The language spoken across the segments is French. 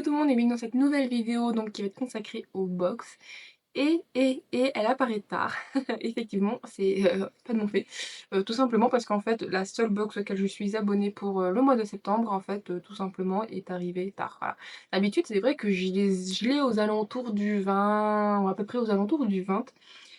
tout le monde et bienvenue dans cette nouvelle vidéo donc qui va être consacrée aux box. Et elle apparaît tard. Effectivement, c'est pas de mon fait. Tout simplement parce qu'en fait, la seule box auquel je suis abonnée pour le mois de septembre, en fait, tout simplement, est arrivée tard. Voilà. D'habitude, c'est vrai que je l'ai aux alentours du 20, ou à peu près aux alentours du 20.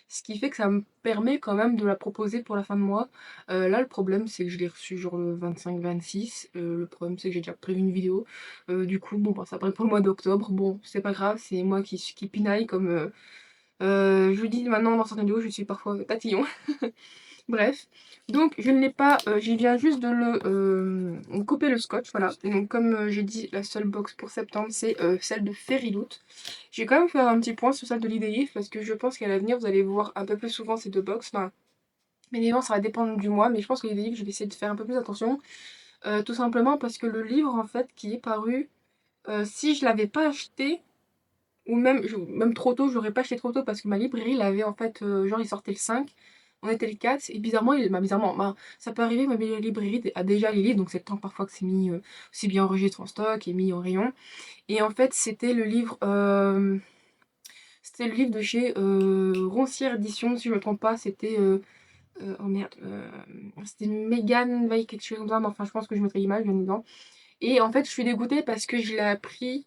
Ce qui fait que ça me permet quand même de la proposer pour la fin de mois. Là, le problème, c'est que je l'ai reçu genre le 25-26. Le problème, c'est que j'ai déjà prévu une vidéo. Du coup, bon, bah, ça paraît pour le mois d'octobre. Bon, c'est pas grave, c'est moi qui pinaille comme je vous dis maintenant dans certaines vidéos, je suis parfois tatillon. Bref, donc je ne l'ai pas, j'y viens juste de couper le scotch, voilà. Et donc comme j'ai dit, la seule box pour septembre, c'est celle de Fairyloot. Je vais quand même faire un petit point sur celle de l'IDIF parce que je pense qu'à l'avenir, vous allez voir un peu plus souvent ces deux box. Enfin, mais évidemment, ça va dépendre du mois, mais je pense que l'IDIF, je vais essayer de faire un peu plus attention. Tout simplement parce que le livre, en fait, qui est paru, si je l'avais pas acheté, ou même trop tôt, je l'aurais pas acheté trop tôt parce que ma librairie l'avait en fait, genre il sortait le 5, on était le 4, et bizarrement, bah, ça peut arriver, ma librairie a déjà les livres, donc c'est le temps parfois que c'est mis aussi bien enregistré en stock et mis en rayon. Et en fait, c'était le livre de chez Roncière Édition, si je me trompe pas, c'était. Oh merde, c'était Megan Veil, quelque chose comme ça, mais enfin, je pense que je mettrai l'image bien évidemment. Et en fait, je suis dégoûtée parce que je l'ai appris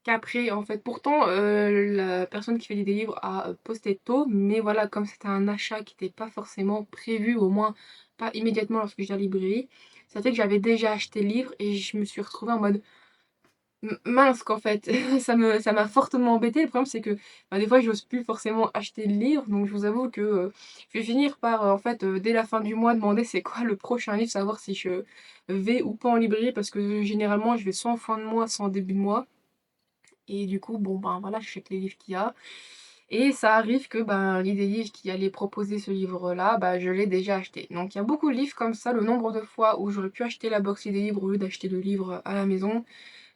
qu'après, en fait, pourtant, la personne qui fait des livres a posté tôt, mais voilà, comme c'était un achat qui n'était pas forcément prévu, au moins pas immédiatement lorsque j'étais à la librairie, ça fait que j'avais déjà acheté le livre et je me suis retrouvée en mode mince qu'en fait, ça m'a fortement embêtée. Le problème, c'est que bah, des fois, j'ose plus forcément acheter le livre, donc je vous avoue que je vais finir par, en fait, dès la fin du mois, demander c'est quoi le prochain livre, savoir si je vais ou pas en librairie, parce que généralement, je vais soit en fin de mois, soit en début de mois. Et du coup, bon, ben voilà, je check les livres qu'il y a. Et ça arrive que ben, l'idée livre qui allait proposer ce livre-là, bah, je l'ai déjà acheté. Donc il y a beaucoup de livres comme ça, le nombre de fois où j'aurais pu acheter la box des livres au lieu d'acheter le livre à la maison.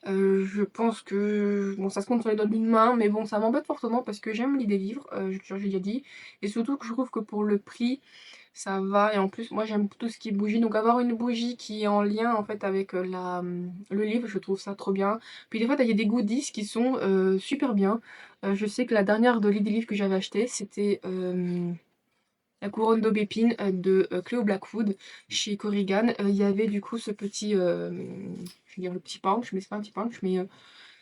Je pense que bon, ça se compte sur les doigts d'une main, mais bon, ça m'embête fortement parce que j'aime l'idée livre, j'ai déjà dit. Et surtout que je trouve que pour le prix, ça va. Et en plus, moi j'aime tout ce qui est bougie. Donc avoir une bougie qui est en lien en fait avec le livre, je trouve ça trop bien. Puis des fois, il y a des goodies qui sont super bien. Je sais que la dernière de l'idée livre que j'avais acheté, c'était la couronne d'aubépine de Cléo Blackwood chez Corrigan. Il y avait du coup ce petit, je vais dire le petit punch, mais c'est pas un petit punch, mais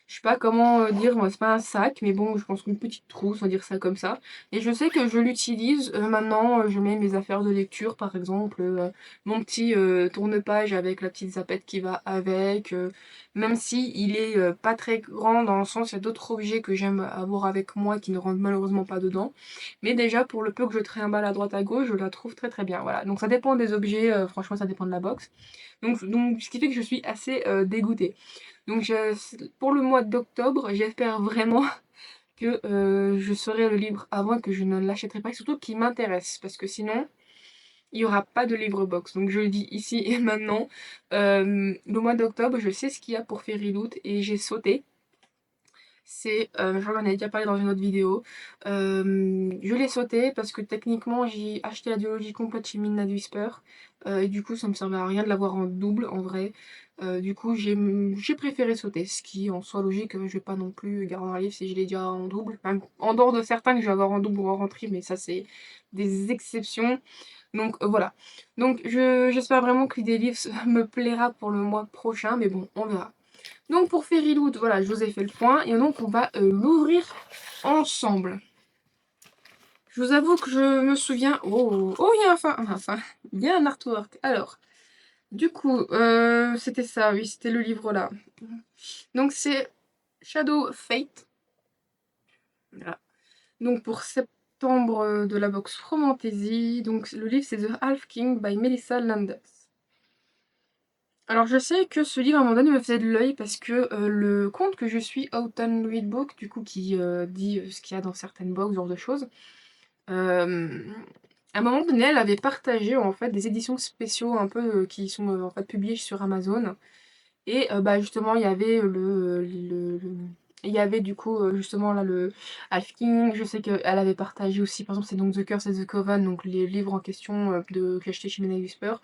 je sais pas comment dire, moi, c'est pas un sac, mais bon, je pense qu'une petite trousse, on va dire ça comme ça. Et je sais que je l'utilise maintenant, je mets mes affaires de lecture, par exemple, mon petit tourne-page avec la petite zapette qui va avec, même si il est pas très grand dans le sens, il y a d'autres objets que j'aime avoir avec moi qui ne rentrent malheureusement pas dedans. Mais déjà, pour le peu que je trimballe à droite à gauche, je la trouve très très bien. Voilà, donc ça dépend des objets, franchement, ça dépend de la box. Donc ce qui fait que je suis assez dégoûtée. Donc pour le mois d'octobre, j'espère vraiment que je saurai le livre avant et que je ne l'achèterai pas, et surtout qu'il m'intéresse, parce que sinon, il n'y aura pas de livre box. Donc je le dis ici et maintenant, le mois d'octobre, je sais ce qu'il y a pour Fairyloot et j'ai sauté. Je crois que j'en ai déjà parlé dans une autre vidéo. Je l'ai sauté parce que techniquement j'ai acheté la duologie complète chez Midnight Whisper. Et du coup ça me servait à rien de l'avoir en double en vrai. Du coup j'ai préféré sauter, ce qui en soit logique, je vais pas non plus garder un livre si je l'ai déjà en double. Même en dehors de certains que je vais avoir en double ou en rentrée, mais ça c'est des exceptions. Donc voilà. Donc j'espère vraiment que l'idée livre me plaira pour le mois prochain, mais bon, on verra. Donc pour Fairyloot, voilà, je vous ai fait le point. Et donc on va l'ouvrir ensemble. Je vous avoue que je me souviens... Oh, oh, il y a il y a un artwork. Alors, du coup, c'était ça, oui, c'était le livre là. Donc c'est Shadow Fate. Voilà. Donc pour septembre de la box Romantasy. Donc le livre c'est The Half King by Melissa Landers. Alors je sais que ce livre à un moment donné me faisait de l'œil parce que le compte que je suis, Autumn Readbook, du coup qui dit ce qu'il y a dans certaines box, ce genre de choses, euh, à un moment donné elle avait partagé en fait des éditions spéciaux un peu qui sont en fait publiées sur Amazon. Et bah justement il y avait il y avait du coup justement là le Half King. Je sais qu'elle avait partagé aussi par exemple c'est donc The Curse et The Coven, donc les livres en question que j'ai acheté chez Midnight Whisper.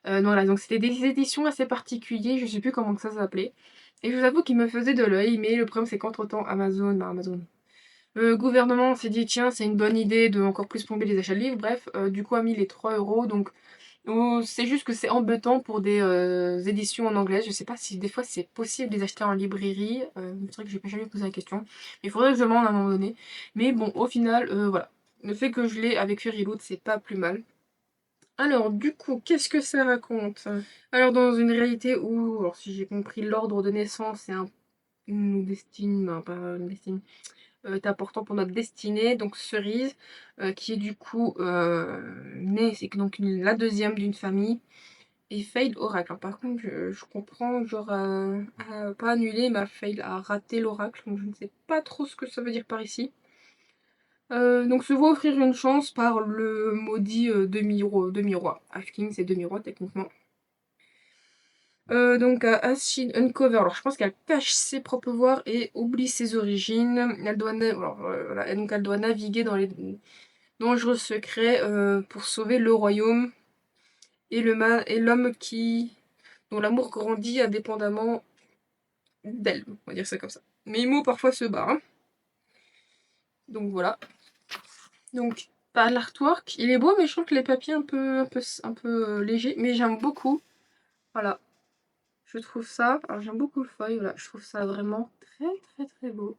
Voilà, donc c'était des éditions assez particulières, je sais plus comment que ça s'appelait. Et je vous avoue qu'il me faisait de l'œil, mais le problème c'est qu'entre-temps, Amazon, le gouvernement s'est dit tiens, c'est une bonne idée de encore plus plomber les achats de livres, bref, du coup a mis les 3 €, donc c'est juste que c'est embêtant pour des éditions en anglais. Je sais pas si des fois c'est possible de les acheter en librairie. C'est vrai que j'ai pas jamais posé la question. Mais il faudrait que je demande à un moment donné. Mais bon, au final, voilà. Le fait que je l'ai avec Fairyloot, c'est pas plus mal. Alors, du coup, qu'est-ce que ça raconte? Alors, dans une réalité où, alors si j'ai compris, l'ordre de naissance est une destine, non, pas une destine, est important pour notre destinée. Donc Cerise, qui est du coup née, c'est donc la deuxième d'une famille, et fail oracle. Alors, par contre, je comprends, genre, pas annuler, mais fail à rater l'oracle. Donc je ne sais pas trop ce que ça veut dire par ici. Donc se voit offrir une chance par le maudit demi-roi. Half-king, c'est demi-roi techniquement. Donc As she uncover, alors je pense qu'elle cache ses propres pouvoirs et oublie ses origines. Elle doit, voilà, et donc elle doit naviguer dans les dangereux secrets pour sauver le royaume et l'homme dont l'amour grandit indépendamment d'elle. On va dire ça comme ça. Mes mots parfois se barrent, hein. Donc voilà. Donc pas l'artwork, il est beau, mais je trouve que les papiers un peu légers, mais j'aime beaucoup. Voilà. Je trouve ça, alors j'aime beaucoup le feuille, voilà, je trouve ça vraiment très très très beau.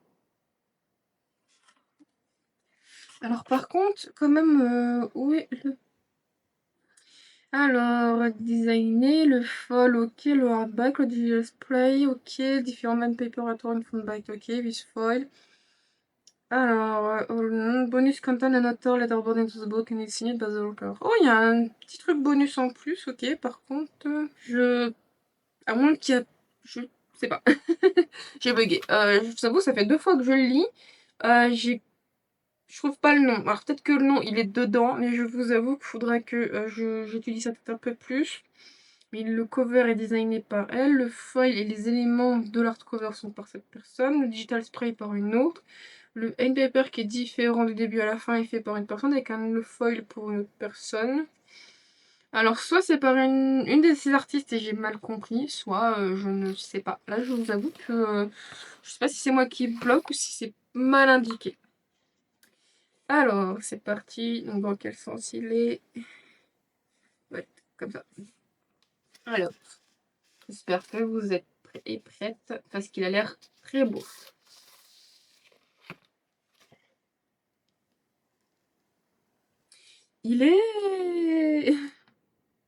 Alors par contre, quand même, où est le... Alors, designer, le foil, ok, le hardback, le digital spray, ok, different paper at one phone back, ok, with foil. Alors, bonus content and author letterboard into the book and it's signed by the author. Oh, il y a un petit truc bonus en plus, ok, par contre, à moins qu'il y a... Je sais pas. J'ai bugué. Je vous avoue, ça fait 2 fois que je le lis. Je trouve pas le nom. Alors peut-être que le nom il est dedans, mais je vous avoue qu'il faudra que j'étudie ça peut-être un peu plus. Mais le cover est designé par elle, le foil et les éléments de l'hardcover sont par cette personne, le digital spray par une autre, le end paper qui est différent du début à la fin est fait par une personne avec le foil pour une autre personne. Alors soit c'est par une de ces artistes et j'ai mal compris, soit je ne sais pas. Là je vous avoue que je sais pas si c'est moi qui bloque ou si c'est mal indiqué. Alors c'est parti, donc dans quel sens il est? Ouais, comme ça. Alors, j'espère que vous êtes prêts et prêtes parce qu'il a l'air très beau. Il est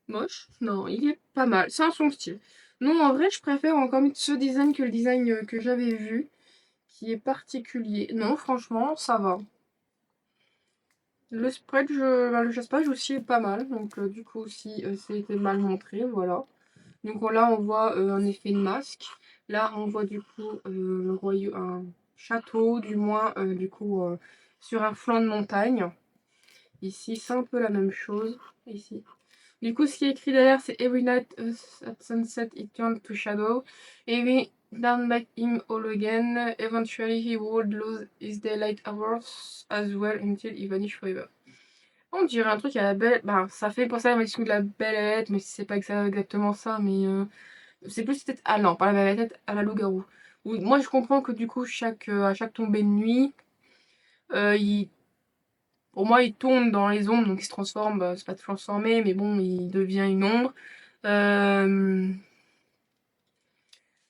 moche? Non, il est pas mal. C'est un son style. Non, en vrai, je préfère encore mieux ce design que le design que j'avais vu, qui est particulier. Non, franchement, ça va. Le spread, le chasse-page aussi est pas mal. Donc, du coup, aussi, c'était mal montré, voilà. Donc là, on voit un effet de masque. Là, on voit du coup un château, du moins, du coup, sur un flanc de montagne. Ici, c'est un peu la même chose. Ici. Du coup, ce qui est écrit derrière, c'est Every night at sunset it turned to shadow. Every down like him all again. Eventually he would lose his daylight hours as well until he vanished forever. On dirait un truc à la belle. Bah, ça fait penser à la malédiction de la belle-bête, mais c'est pas exactement ça. Mais c'est plus peut-être. Ah non, pas la belle-bête, à la loup-garou. Oui, moi, je comprends que du coup, à chaque tombée de nuit, il pour moi, il tourne dans les ombres, donc il se transforme, bah, c'est pas transformé, mais bon, il devient une ombre. Euh,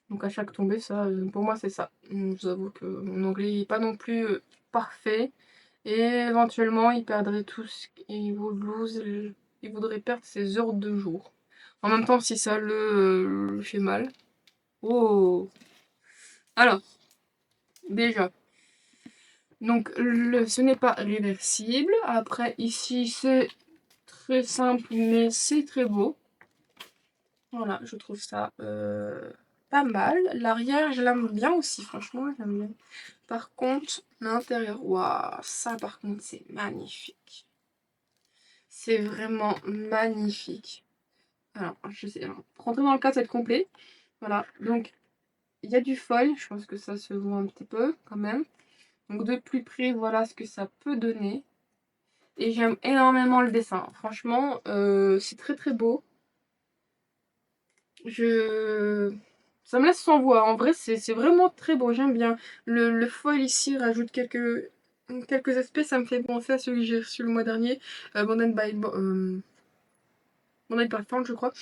donc à chaque tombée, ça, pour moi, c'est ça. Je vous avoue que mon anglais n'est pas non plus parfait. Et éventuellement, il perdrait tout ce qu'il il voudrait perdre ses heures de jour. En même temps, si ça le fait mal. Oh! Alors, déjà. Donc, ce n'est pas réversible. Après, ici, c'est très simple, mais c'est très beau. Voilà, je trouve ça pas mal. L'arrière, je l'aime bien aussi, franchement, j'aime bien. Par contre, l'intérieur, waouh, ça par contre, c'est magnifique. C'est vraiment magnifique. Alors, je sais, alors, pour rentrer dans le cadre, ça va être complet. Voilà, donc, il y a du foil, je pense que ça se voit un petit peu quand même. Donc, de plus près, voilà ce que ça peut donner. Et j'aime énormément le dessin. Franchement, c'est très très beau. Je... Ça me laisse sans voix. En vrai, c'est vraiment très beau. J'aime bien. Le foil ici rajoute quelques aspects. Ça me fait penser à celui que j'ai reçu le mois dernier. Bond by Fan, je crois.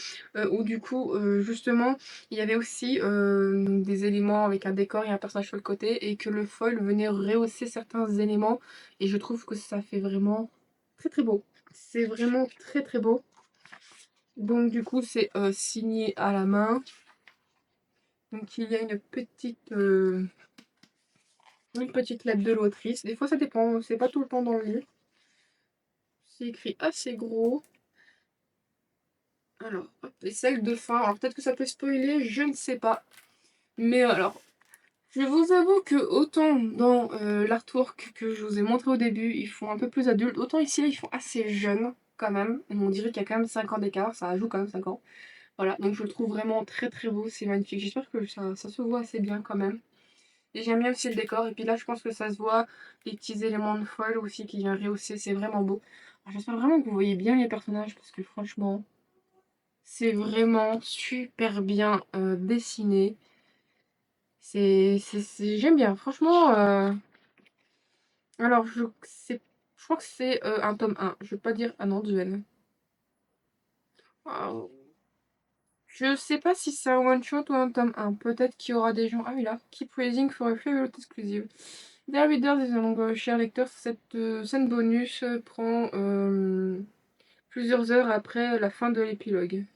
Où du coup, justement, il y avait aussi des éléments avec un décor et un personnage sur le côté. Et que le foil venait rehausser certains éléments. Et je trouve que ça fait vraiment très très beau. C'est vraiment très très beau. Donc du coup, c'est signé à la main. Donc il y a une petite lettre de l'autrice. Des fois ça dépend, c'est pas tout le temps dans le livre. C'est écrit assez gros. Alors, hop, et celle de fin. Alors peut-être que ça peut spoiler, je ne sais pas. Mais alors, je vous avoue que autant dans l'artwork que je vous ai montré au début, ils font un peu plus adultes, autant ici là ils font assez jeunes quand même. On dirait qu'il y a quand même 5 ans d'écart, ça ajoute quand même 5 ans. Voilà, donc je le trouve vraiment très très beau, c'est magnifique. J'espère que ça se voit assez bien quand même. Et j'aime bien aussi le décor. Et puis là, je pense que ça se voit. Les petits éléments de foil aussi qui viennent rehausser. C'est vraiment beau. Alors, j'espère vraiment que vous voyez bien les personnages. Parce que franchement, c'est vraiment super bien dessiné. J'aime bien. Franchement, alors, je crois que c'est un tome 1. Je vais pas dire... Ah non, duel. Ah, je sais pas si c'est un one-shot ou un tome 1. Peut-être qu'il y aura des gens... Ah oui, là. Keep raising for a favorite exclusive. Dear readers, donc chers lecteurs, cette scène bonus prend plusieurs heures après la fin de l'épilogue.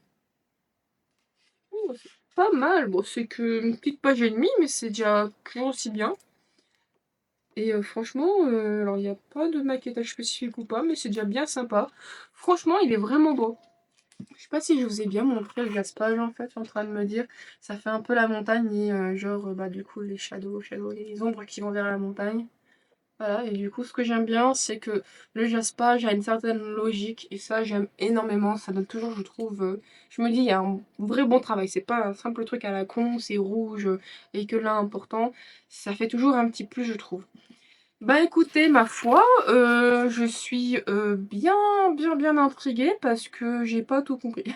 Oh, c'est pas mal. Bon, c'est que une petite page et demie, mais c'est déjà toujours aussi bien. Et franchement, alors il n'y a pas de maquettage spécifique ou pas, mais c'est déjà bien sympa. Franchement, il est vraiment beau. Je sais pas si je vous ai bien montré le gaspage en fait, je suis en train de me dire. Ça fait un peu la montagne et genre, bah du coup, les shadows, les ombres qui vont vers la montagne. Voilà, et du coup, ce que j'aime bien, c'est que le jaspage a une certaine logique, et ça, j'aime énormément. Ça donne toujours, je trouve, je me dis, il y a un vrai bon travail. C'est pas un simple truc à la con, c'est rouge, et que là, important. Ça fait toujours un petit plus, je trouve. Bah écoutez, ma foi, je suis bien intriguée parce que j'ai pas tout compris.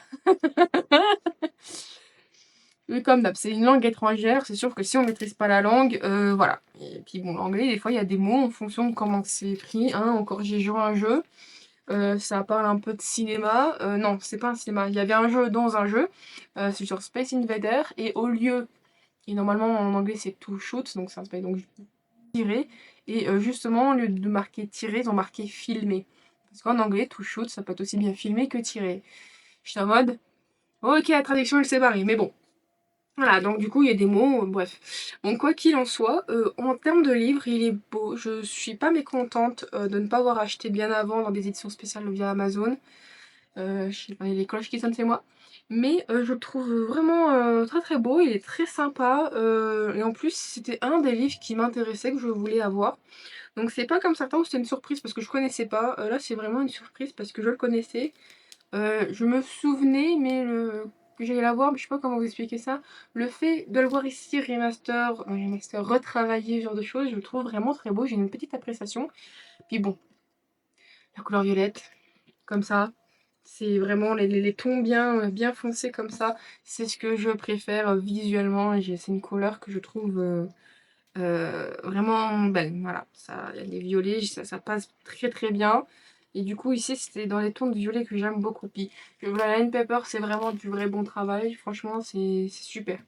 Mais comme d'hab, c'est une langue étrangère, c'est sûr que si on maîtrise pas la langue, voilà. Et puis bon, l'anglais, des fois, il y a des mots en fonction de comment c'est écrit, hein. Encore, j'ai joué à un jeu, ça parle un peu de cinéma. Non, c'est pas un cinéma, il y avait un jeu dans un jeu, c'est sur Space Invader, et au lieu, et normalement en anglais c'est to shoot, donc ça s'appelle donc tirer, et justement, au lieu de marquer tirer, ils ont marqué filmer. Parce qu'en anglais, to shoot, ça peut être aussi bien filmer que tirer. J'étais en mode, ok, la traduction elle s'est barrée, mais bon. Voilà, donc du coup, il y a des mots, bref. Donc, quoi qu'il en soit, en termes de livre, il est beau. Je suis pas mécontente de ne pas avoir acheté bien avant dans des éditions spéciales via Amazon. Je sais pas, il y a les cloches qui sonnent, c'est moi. Mais je le trouve vraiment très très beau, il est très sympa. Et en plus, c'était un des livres qui m'intéressait, que je voulais avoir. Donc, c'est pas comme certains où c'était une surprise parce que je connaissais pas. Là, c'est vraiment une surprise parce que je le connaissais. Je me souvenais, mais que j'allais la voir, mais je sais pas comment vous expliquer ça. Le fait de le voir ici, remaster retravaillé, ce genre de choses, je le trouve vraiment très beau. J'ai une petite appréciation. Puis bon, la couleur violette, comme ça, c'est vraiment les tons bien foncés comme ça. C'est ce que je préfère visuellement. C'est une couleur que je trouve vraiment belle. Voilà, ça, il y a des violets, ça passe très très bien. Et du coup, ici, c'était dans les tons de violet que j'aime beaucoup. Puis, la Line Paper, c'est vraiment du vrai bon travail. Franchement, c'est super.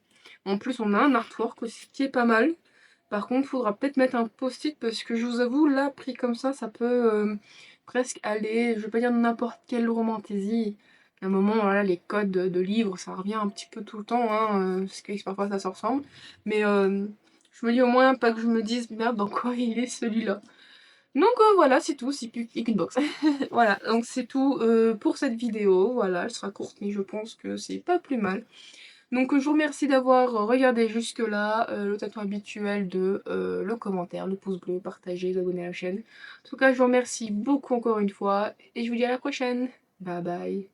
En plus, on a un artwork aussi qui est pas mal. Par contre, il faudra peut-être mettre un post-it parce que je vous avoue, là, pris comme ça peut presque aller, je vais pas dire n'importe quelle romantaisie. À un moment, voilà, les codes de livres, ça revient un petit peu tout le temps, hein, parce que parfois ça se ressemble. Mais je me dis au moins pas que je me dise merde dans quoi il est celui-là. Donc voilà, c'est tout, c'est plus qu'une box. Voilà, donc c'est tout pour cette vidéo. Voilà, elle sera courte, mais je pense que c'est pas plus mal. Donc je vous remercie d'avoir regardé jusque-là. Le tatouage habituel de le commentaire, le pouce bleu, partager, vous abonner à la chaîne. En tout cas, je vous remercie beaucoup encore une fois et je vous dis à la prochaine. Bye bye.